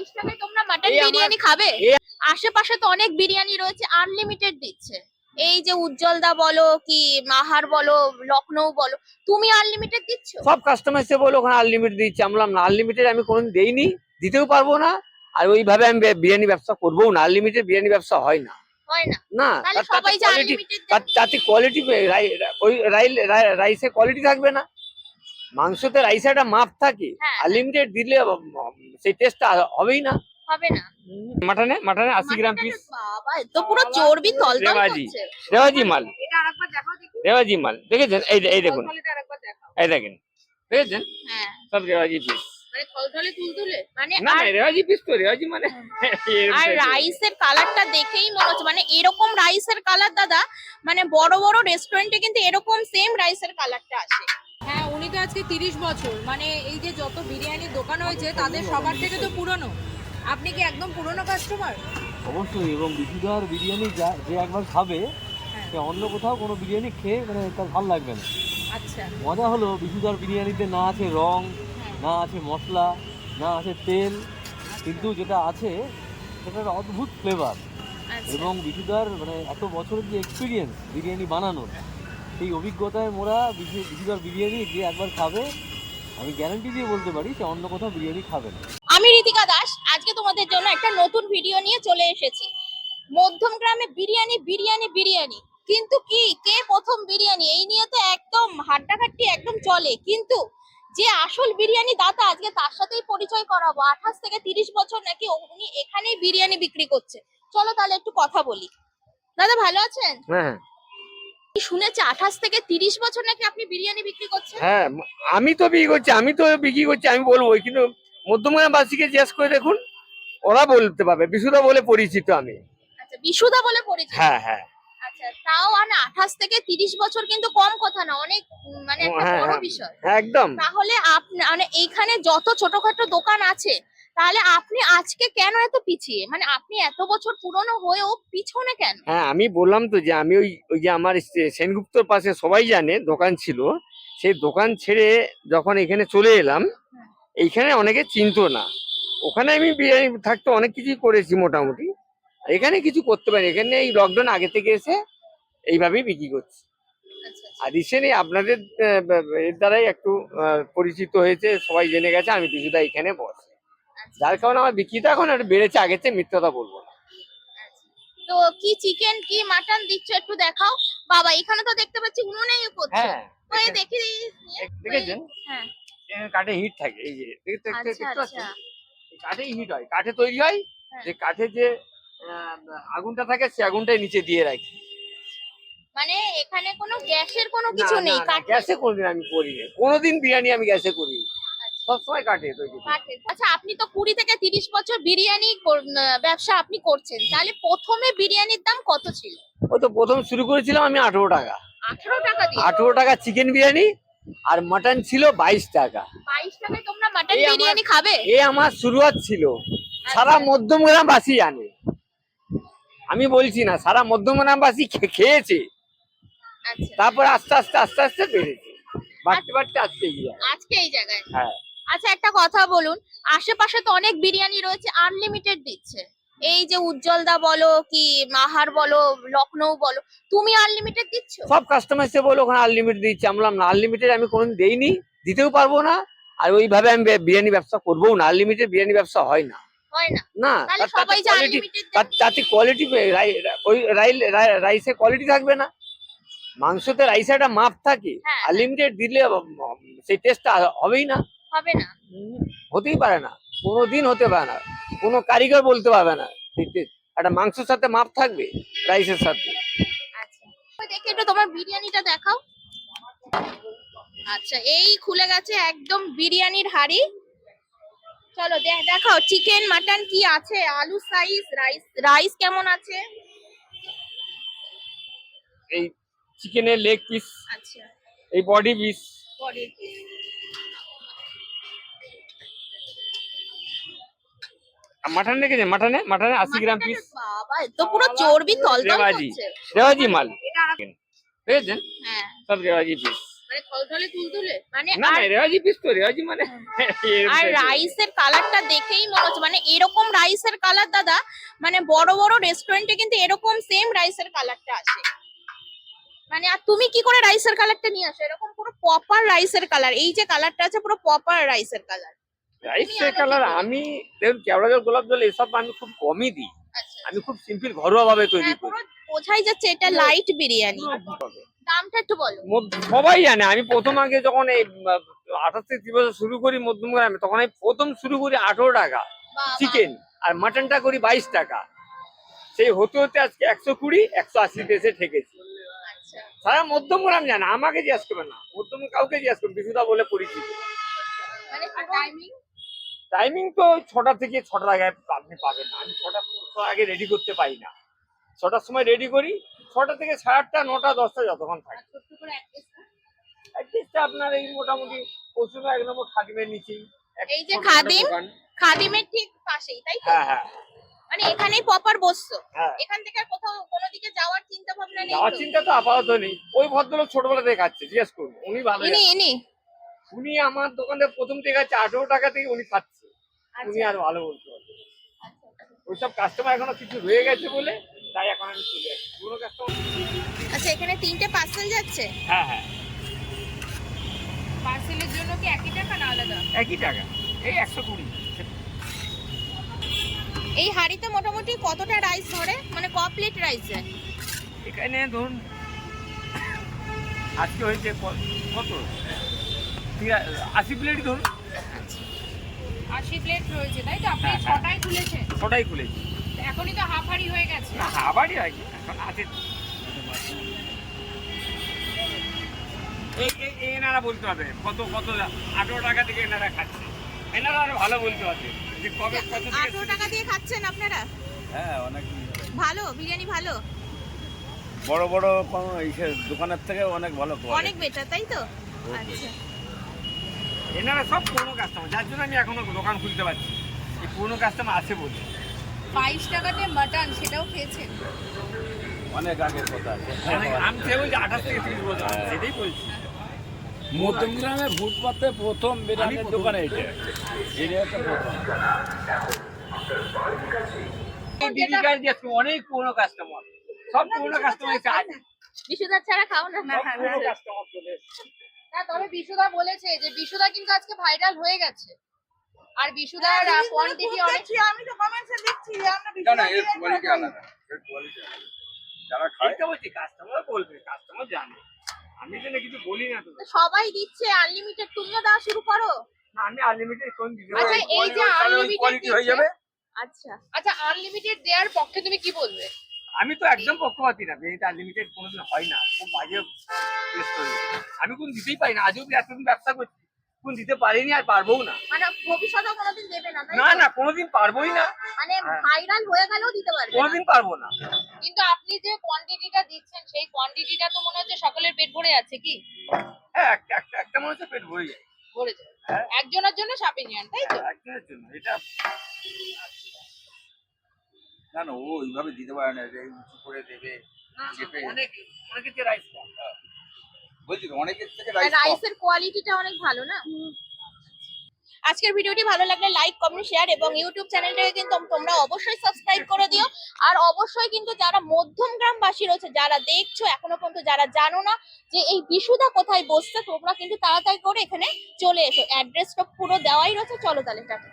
22 টাকায় তোমরা মাটন বিরিয়ানি খাবে? আশেপাশে তো অনেক বিরিয়ানি রয়েছে, আনলিমিটেড দিচ্ছে। এই যে উজ্জ্বলদা বলো কি মাহার বলো লখনৌ বলো, তুমি আনলিমিটেড দিচ্ছ? সব কাস্টমার এসে বলে ওখানে আনলিমিটেড দিচ্ছে। আমি বললাম না, আনলিমিটেড আমি কোনোদিন দেইনি, দিতেও পারবো না। আর ওইভাবে আমি বিরিয়ানি ব্যবসা করবো না। আনলিমিটেড বিরিয়ানি ব্যবসা হয় না, হয় না। না। তাহলে সবাই যে আনলিমিটেড তাতে কোয়ালিটি, ওই রাইসে কোয়ালিটি থাকবে না। মাংসতে রাইসে একটা মাপ থাকে, আনলিমিটেড দিলে সেই টেস্টটা হবেই না, হবে না। মাটনে 80 গ্রাম পিস। বাবা এ তো পুরো চর্বি তলতল রেওয়াজি করছে। রেওয়াজি মাল, এটা আরেকবার দেখাও দেখি। রেওয়াজি মাল দেখেছেন? এই দেখুন, থলথলেটা আরেকবার দেখাও। এই দেখেন, দেখেছেন? হ্যাঁ, সব রেওয়াজি পিস। মানে থলথলে তুলতুলে মানে। না না, রেওয়াজি পিস তো, রেওয়াজি মানে আর রাইসের কালারটা দেখেই মনে হচ্ছে মানে এরকম রাইসের কালার দাদা, মানে বড় বড় রেস্টুরেন্টে কিন্তু এরকম সেম রাইসের কালারটা আসে। হ্যাঁ, উনি তো আজকে 30 বছর, মানে এই যে যত বিরিয়ানির দোকান হয়েছে তাদের সবার থেকে তো পুরনো। আপনি কি একদম পুরনো কাস্টমার? অবশ্যই। এবং বিশুদার বিরিয়ানি যে একবার খাবে, সে অন্য কোথাও কোনো বিরিয়ানি খেয়ে মানে তার ভালো লাগবে না। আচ্ছা, মজা হলো বিশুদার বিরিয়ানিতে না আছে রং, না আছে মশলা, না আছে তেল, কিন্তু যেটা আছে সেটা একটা অদ্ভুত ফ্লেভার। এবং বিশুদার মানে এত বছরের যে এক্সপিরিয়েন্স বিরিয়ানি বানানোর, সেই অভিজ্ঞতায় মোরা বিশুদার বিরিয়ানি যে একবার খাবে, আমি গ্যারান্টি দিয়ে বলতে পারি সে অন্য কোথাও বিরিয়ানি খাবে না। আমি ঋতিকা দাস, আজকে তোমাদের জন্য একটা নতুন ভিডিও নিয়ে চলে এসেছি। মধ্যমগ্রামে বিরিয়ানি বিরিয়ানি বিরিয়ানি, কিন্তু কি কে প্রথম বিরিয়ানি এই নিয়ে তো একদম হাড্ডাহাড্ডি একদম চলে। কিন্তু যে আসল বিরিয়ানি দাতা, আজকে তার সাথেই পরিচয় করাবো। 28 থেকে 30 বছর নাকি উনি এখানেই বিরিয়ানি বিক্রি করছে। চলো তাহলে একটু কথা বলি। দাদা ভালো আছেন? হ্যাঁ শুনেছি 28 থেকে 30 বছর নাকি আপনি বিরিয়ানি বিক্রি করছেন। হ্যাঁ, আমি তো বিক্রি করছি, আমি বলবো, কিন্তু মধ্যমগ্রামবাসীকে জিজ্ঞেস করে দেখুন, ওরা বলতে পারবে। বিশুদা বলে পরিচিত আমি। আচ্ছা, বিশুদা বলে পরিচিত। হ্যাঁ হ্যাঁ আচ্ছা, তাও মানে 28 থেকে 30 বছর কিন্তু কম কথা না, অনেক মানে একটা হ্যাঁ বড় হ্যাঁ বিষয়। একদম। তাহলে আপনি মানে এইখানে যত ছোটখাটো দোকান আছে, তাহলে আপনি আজকে কেন এত পিছিয়ে? মানে আপনি এত বছর পুরনো হয়েও পিছনে কেন? হ্যাঁ, আমি বললাম তো যে আমি ওই যে আমার সেনগুপ্তর পাশে সবাই জানে দোকান ছিল, সেই দোকান ছেড়ে যখন এখানে চলে এলাম, এইখানে অনেকে চিনতো না। ওখানে আমি বিরিয়ানি থাকতে অনেক কিছুই করেছি মোটামুটি, এখানে কিছু করতে পারি। এখানে এই লকডাউন আগে থেকে এসে এইভাবেই বিক্রি করছি। আর রিসেন্টলি আপনাদের এর দ্বারাই একটু পরিচিত হয়েছে, সবাই জেনে গেছে আমি বিশুদা এখানে বসে, যার কারণে আমার বিক্রিটা এখন একটু বেড়েছে, আগের চেয়ে মিথ্যা কথা বলবো না। তো কি চিকেন কি মাটন দিচ্ছ একটু দেখাও। বাবা এখানে তো দেখতে পাচ্ছি উনুনেই করছো। হ্যাঁ, ওই দেখি। দেখেছেন? হ্যাঁ, কাঠে হিট থাকে, এই যে আচ্ছা দেখতে পাচ্ছেন? আচ্ছা। কাঠেই হিট হয়, কাঠে তৈরি হয়। হ্যাঁ। যে কাঠে যে আগুনটা থাকে, সে আগুনটাই নিচে দিয়ে রাখি। মানে এখানে কোনো গ্যাসের কোনো কিছু নেই, কাঠে। গ্যাসে কোনোদিন আমি করিনি, কোনোদিন বিরিয়ানি আমি গ্যাসে করি, সবসময় কাঠে তৈরি করি। কাঠের। আচ্ছা, আপনি তো 20 থেকে 30 বছর বিরিয়ানি ব্যবসা আপনি করছেন, তাহলে প্রথমে বিরিয়ানির দাম কত ছিল? ওই তো প্রথম শুরু করেছিলাম আমি 18 টাকা। 18 টাকা দিয়ে? 18 টাকা চিকেন বিরিয়ানি, আর মাটন ছিল 22 টাকা। 22 টাকায় তোমরা মাটন বিরিয়ানি খাবে? আমার শুরুয়াত ছিল। সারা মধ্যমগ্রামবাসী জানে, আমি বলছি না, সারা মধ্যমগ্রামবাসী খেয়েছে। আচ্ছা, তারপর আস্তে আস্তে আস্তে আস্তে বেড়েছে, বাড়তে বাড়তে আজকে আজকে এই জায়গায়। হ্যাঁ। আচ্ছা, একটা কথা বলুন, আশেপাশে তো অনেক বিরিয়ানি রয়েছে, আনলিমিটেড দিচ্ছে। এই যে উজ্জ্বলদা বলো কি মাহার বলো লখনৌ বলো, তুমি আনলিমিটেড দিচ্ছ? সব কাস্টমার এসে বলে ওখানে আনলিমিটেড দিচ্ছে। আমি বললাম না, আনলিমিটেড আমি কোনোদিন দেইনি, দিতেও পারবো না। আর ওইভাবে আমি বিরিয়ানি ব্যবসা করবো না। আনলিমিটেড বিরিয়ানি ব্যবসা হয় না, হয় না। না। তাহলে সবাই যে আনলিমিটেড তাতে কোয়ালিটি, ওই রাইসে কোয়ালিটি থাকবে না। মাংসতে রাইসে একটা মাপ থাকে, আনলিমিটেড দিলে সেই টেস্টটা হবেই না, হবে না। হতেই পারে না, কোনোদিন হতে পারে না। কোনো কারিগর বলতে পারবে না একটা মাংসের সাথে মাপ থাকবে, রাইসের সাথে। আচ্ছা, ওই দেখে একটু তোমার বিরিয়ানিটা দেখাও। আচ্ছা, এই খুলে গেছে একদম বিরিয়ানির হাড়ি। চলো দেখাও চিকেন মাটন কি আছে, আলু সাইজ, রাইস কেমন আছে। এই চিকেনের লেগ পিস, আচ্ছা, এই বডি পিস, বডি। মাটন রেখেছে, মাটনে 80 গ্রাম পিস। বাবা এ তো পুরো চর্বি তলতল রেওয়াজি করছে। রেওয়াজি মাল দেখেছেন? হ্যাঁ, সব রেওয়াজি পিস। মানে থলথলে তুলতুলে। মানে না আর না রেওয়াজি পিস তো রেওয়াজি মানে আর রাইসের কালারটা দেখেই মনে হচ্ছে মানে এরকম রাইসের কালার দাদা, মানে বড় বড় রেস্টুরেন্টে কিন্তু এরকম সেম রাইসের কালারটা আসে। মানে আর তুমি কি করে রাইসের কালারটা নিয়ে আসো? এরকম পুরো প্রপার রাইসের কালার, এই যে কালারটা আছে পুরো প্রপার রাইসের কালার। রাইসের কালার আমি দেখুন কেওড়া জল গোলাপ জল এসব আমি খুব কমই দিই। আচ্ছা আমি খুব সিম্পল ঘরোয়া ভাবে তৈরি হ্যাঁ, করি। পুরো বোঝাই যাচ্ছে এটা লাইট বিরিয়ানি। দামটা একটু বলো। সবাই জানে আমি প্রথম আগে যখন এই 28 থেকে 30 বছর শুরু করি মধ্যমগ্রামে, তখন আমি প্রথম শুরু করি 18 টাকা বাবা। চিকেন, আর মাটনটা করি 22 টাকা। সেই হতে হতে আজকে 120 180 দেশে ঠেকেছি। আচ্ছা সারা মধ্যমগ্রাম জানে, আমাকে জিজ্ঞাসা করবে না, মধ্যম কাউকে জিজ্ঞাসা করবে, বিশুদা বলে পরিচিত। মানে টাইমিং টাইমিং তো 6টা থেকে 6টার আগে আপনি পাবেন না। আমি 6টার আগে রেডি করতে পারি না। 6টার সময় রেডি করি, 6টা থেকে 8:30 9টা 10টা যতক্ষণ থাকে। ছোট্ট করে অ্যাটলিস্ট আপনার এই মোটামুটি পশ্চিমে 1 নম্বর খাদিমের নিচেই এই যে ছোট খাদিম? দোকান। খাদিমের ঠিক পাশেই তাই তো? হ্যাঁ হ্যাঁ মানে এখানেই প্রপার বসছো? হ্যাঁ। এখান থেকে আর কোথাও কোনো দিকে যাওয়ার চিন্তা ভাবনা নেই যাওয়ার তো? চিন্তা তো আপাতত নেই। ওই ভদ্রলোক ছোটবেলা থেকে খাচ্ছে, জিজ্ঞেস করুন, উনি ভালো ইনি জানেন। ইনি উনি আমার দোকানে প্রথম থেকে খাচ্ছে 18 টাকা থেকে উনি খাচ্ছে। উনি আর ভালো বলতে পারবেন। ওইসব কাস্টমার এখনো কিছু রয়ে গেছে বলে তাই এখন আমি চলে যাচ্ছি। পুরো কাস্টমার আচ্ছা এখানে 3টে পার্সেল যাচ্ছে? হ্যাঁ হ্যাঁ পার্সেলের জন্য কি একই টাকা না আলাদা? একই টাকা, এই 120। এই হাঁড়িতে মোটামুটি কতটা রাইস ধরে, মানে ক প্লেট রাইস যায়? এখানে ধরুন আজকে হয়েছে কত 80 প্লেটই ধরুন। 80 প্লেট রয়েছে তাই তো? আপনি হ্যাঁ, হ্যাঁ। 6টাই খুলেছেন? ছটাই খুলেছি। এখনই তো হাফ হাঁড়ি হয়ে গেছে। না আবারই হয় কি, এখন আছে। এই এনারা বলতে হবে কত কত 18 টাকা থেকে এনারা খাচ্ছে। এনারা আরো ভালো বলতে হবে যে কবে কত থেকে 18 টাকা দিয়ে খাচ্ছেন আপনারা? হ্যাঁ অনেক ভালো বিরিয়ানি ভালো, বড় বড় দোকানের থেকে অনেক ভালো অনেক বেটার তাই তো? আচ্ছা এনারা সব পুরনো কাস্টমার, যার জন্য আমি এখনো দোকান খুলতে পারছি। এই পুরনো কাস্টমার আছে বলে। 22 টাকাতে মাটন, সেটাও খেয়েছেন? অনেক আগের কথা আছে আমি সে বলছি 28 থেকে 30 বছর, আমি সেটাই বলছি। মধ্যমগ্রামে ফুটপাতে প্রথম বিরিয়ানির প্রথম। দোকান এইটা এরিয়াটা প্রথম। এই দিদিকার যে অনেক পুরনো কাস্টমার, সব পুরনো কাস্টমার এসে আছে। বিশুদা ছাড়া খাও না? সব পুরনো কাস্টমার চলে এসেছে। না তবে বিশুদা বলেছে যে বিশুদা কিন্তু আজকে ভাইরাল হয়ে গেছে, আর বিশুদার কোয়ান্টিটি অনেক। আমি তো কমেন্টসে দেখছি আমরা না না এর কোয়ালিটি আলাদা, এর কোয়ালিটি আলাদা। যারা খায় এইটা বলছি কাস্টমার বলবে, কাস্টমার জানে। আমি তো না কিছু বলি না তো। তো সবাই দিচ্ছে আনলিমিটেড, তুমিও দেওয়া শুরু করো। না আমি আনলিমিটেড কোন দিতে আচ্ছা পারি। এই যে আনলিমিটেড কোয়ালিটি হয়ে যাবে। আচ্ছা আচ্ছা আনলিমিটেড দেওয়ার পক্ষে তুমি কি বলবে? আমি তো একদম পক্ষপাতী না, এটা আনলিমিটেড কোনোদিন হয় না, খুব বাজে টেস্ট হয়ে যায়। আমি কোন দিতেই পারি না, আজও এতদিন ব্যবসা করছি কোন দিতে পারিনি আর পারবোও না। মানে ভবিষ্যতে কোনোদিন দেবে না তাই না তো? না কোনোদিন পারবোই না, মানে হ্যাঁ। ভাইরাল হয়ে গেলেও দিতে পারবে না? কোনোদিন পারবো না। কিন্তু আপনি যে কোয়ান্টিটিটা দিচ্ছেন সেই কোয়ান্টিটিটা তো মনে হচ্ছে সকলের পেট ভরে আছে কি? হ্যাঁ একটা মানুষের পেট ভরে যায়। ভরে যায় হ্যাঁ। একজনের জন্য সাফিসিয়েন্ট তাই তো? একজনের জন্য এটা না না ও ওইভাবে দিতে পারে না, যে উঁচু করে দেবে চেপে। অনেকের যে রাইস কম। বলছি তো অনেকের থেকে রাইস কম। রাইসের কোয়ালিটিটা অনেক ভালো না? আজকের ভিডিওটি ভালো লাগলে লাইক কমেন্ট শেয়ার এবং ইউটিউব চ্যানেলটাকে কিন্তু তোমরা অবশ্যই সাবস্ক্রাইব করে দিও। আর অবশ্যই কিন্তু যারা মধ্যমগ্রামবাসী রয়েছে, যারা দেখছো এখনো পর্যন্ত যারা জানো না যে এই বিশুদা কোথায় বসছে, তোমরা কিন্তু তাড়াতাড়ি করে এখানে চলে এসো। অ্যাড্রেসটা পুরো দেওয়াই রয়েছে, চলো তাহলে টাটা।